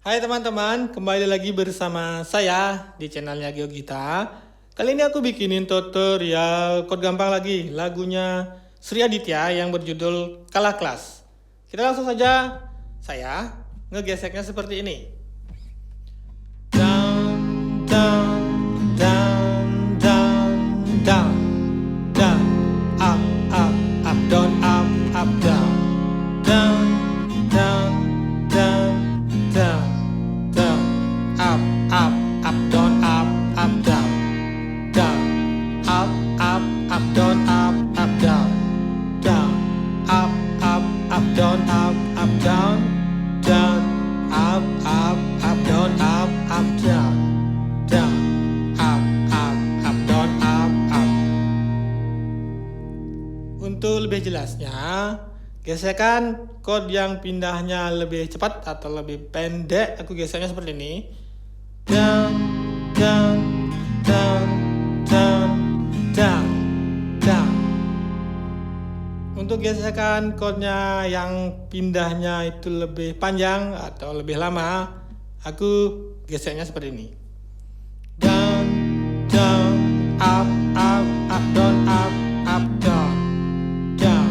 Hai teman-teman, kembali lagi bersama saya di channelnya GeoGita. Kali ini aku bikinin tutorial chord gampang lagi, lagunya Sri Aditya yang berjudul Kalah Kelas. Kita langsung saja, saya ngegeseknya seperti ini. Down, down, down, down, down, down, up, down, up, down, down, down, down, down, down, up, down, down, down, up, down, down, down, up, down, down, down, up, down, down, down, up, down, up. Untuk lebih jelasnya, gesekan chord yang pindahnya lebih cepat atau lebih pendek, aku geseknya seperti ini. Down, down, down, down, down, down. Untuk gesekan chordnya yang pindahnya itu lebih panjang atau lebih lama, aku geseknya seperti ini. Down, down, up, down, down, down,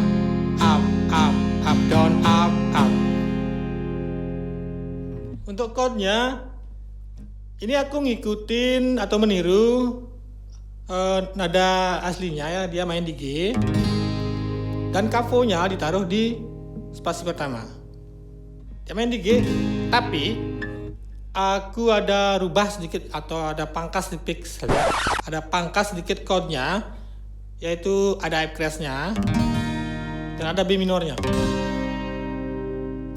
up, down, up. Untuk chordnya, ini aku ngikutin atau meniru nada aslinya ya, dia main di G. Dan kavonya ditaruh di spasi pertama. Dia main di G, tapi aku ada rubah sedikit atau ada pangkas sedikit, chordnya, yaitu ada F crash-nya dan ada B minornya.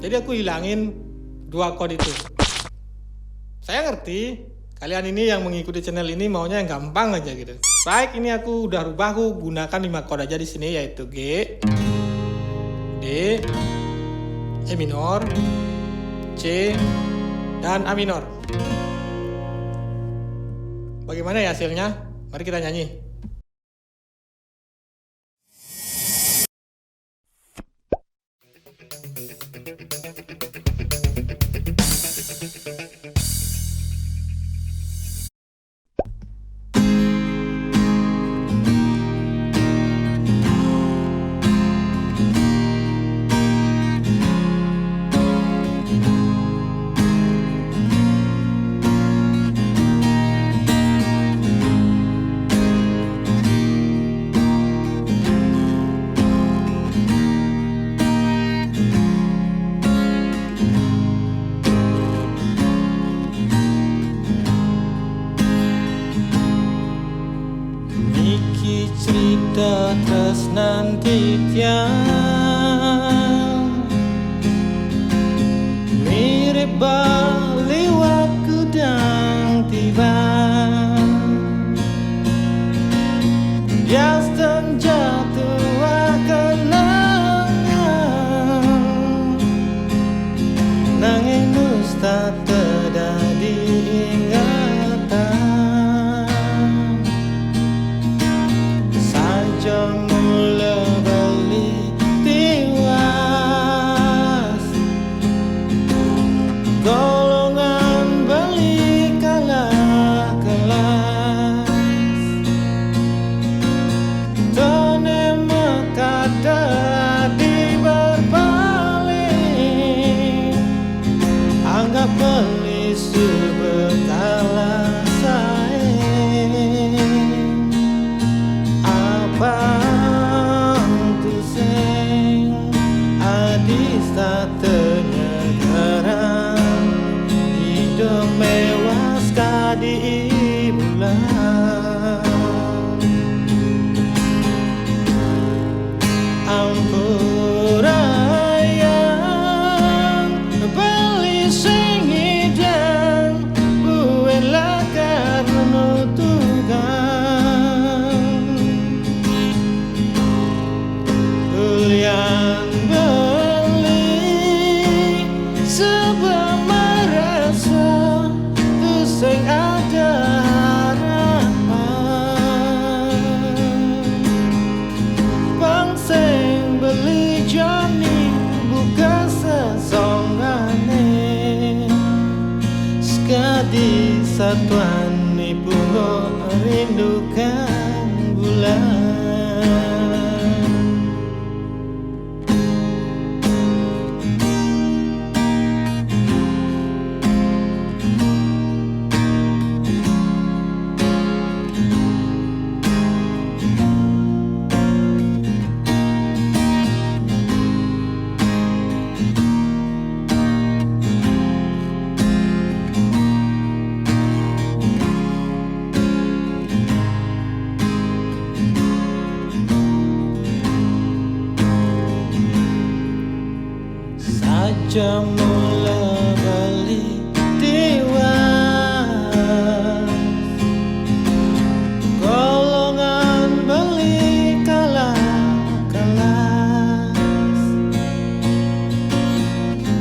Jadi aku hilangin dua chord itu. Saya ngerti kalian ini yang mengikuti channel ini maunya yang gampang aja gitu. Baik, ini aku udah rubah, aku gunakan 5 chord aja di sini, yaitu G, D, E minor, C, dan A minor. Bagaimana ya hasilnya? Mari kita nyanyi. Cerita nanti tiang mirip baliwat kudang tiba Yas dan jatuh kenangan nanging nusta terdadi ingatan mula balik tiwas golongan balik kalah kelas tone makada di berbalik anggap beli sebekala di bulan ampurayang beli singidang buen lakar menutugan ulian beli sebab merasa sing ada harapan bang sing beli Johnny buka sesonggane Sekadi satuan ibu rindukan bulan. Saja mula balik tiwas, golongan beli kelas,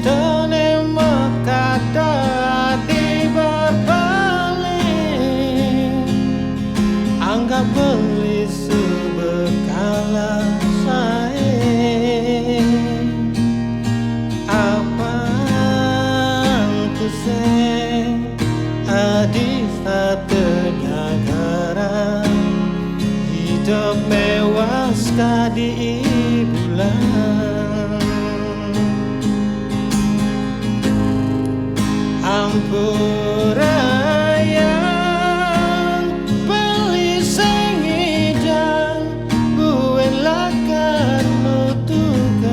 tenemak kata di berbalik, anggap beli sebekala saing. Adi satenya gara hidup mewah sekadi bulan. Ampurayan beli sengidang buen lakan nutukan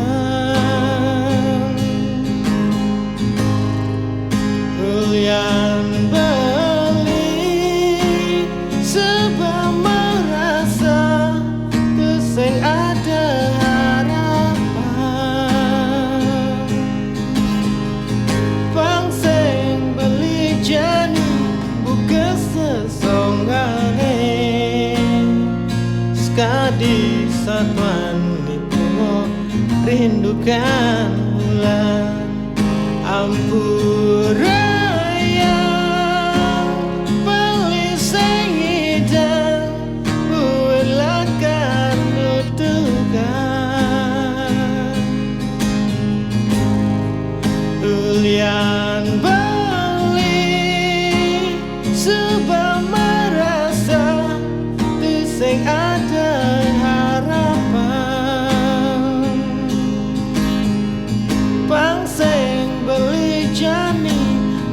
ulian sebab merasa keseng ada harapan. Pangseng beli jani buka sesonggane, sekadi satuan ibu rindukan bulan. Ampura ulian beli sebab merasa tiseng ada harapan. Pangseng beli jani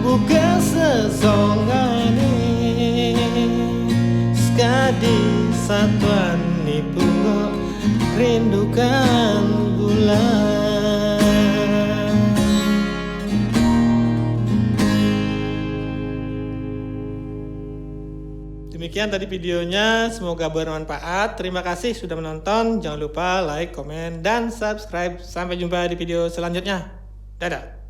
buka sesonggane, sekadi satuan ibu rindukan bulan. Demikian tadi videonya, semoga bermanfaat. Terima kasih sudah menonton. Jangan lupa like, komen, dan subscribe. Sampai jumpa di video selanjutnya. Dadah.